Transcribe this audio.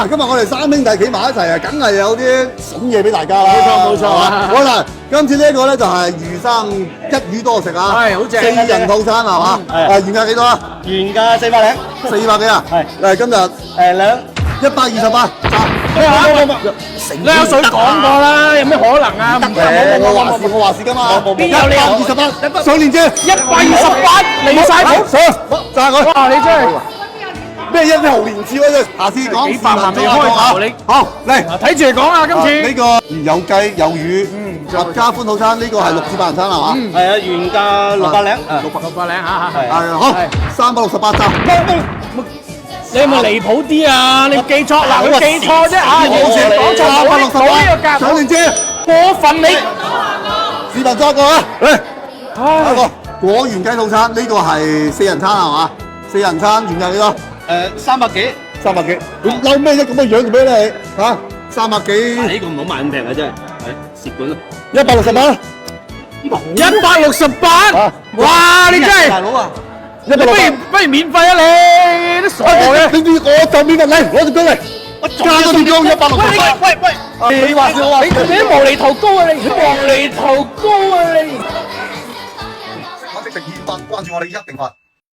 啊，今日我哋三兄弟企埋一齊啊，梗係有啲筍嘢俾大家啦。冇錯好啦，今次呢一個咧就係魚生一魚多食啊，係好正4人套餐係嘛？原價幾多啊原價400零？400幾啊？係。誒，今日128。你有水講過啦，有咩可能啊？唔得，我話事㗎嘛。邊有你128上鏈接128離晒譜，上炸佢。哇！你真係咩1毫連字喎？下次講幾百萬未開頭你好嚟睇住嚟講啊！今次呢個有雞有魚，合家歡套餐呢個係6至8人餐係嘛？係啊，原價600零600零嚇，係好368咋。你有冇離譜啲啊？你記錯嗱，佢記錯啫啊！完全講錯，冇呢個價，上鏈接過分你。市民作個啊，嚟下一個果園雞套餐呢個係4人餐係嘛？4人餐原價幾多？300幾？300幾？你嬲咩啫？咁嘅樣做咩你嚇？300幾？呢個唔好賣咁平啊！真係蝕本啊！168。168，哇！你真係大佬啊！不如免費啊你，都傻嘅。你我就免費嚟，攞隻姜嚟，加多啲姜168。喂，你話我話你啲無厘頭高啊你，無厘頭高啊你。我即食200，關注我哋一定發。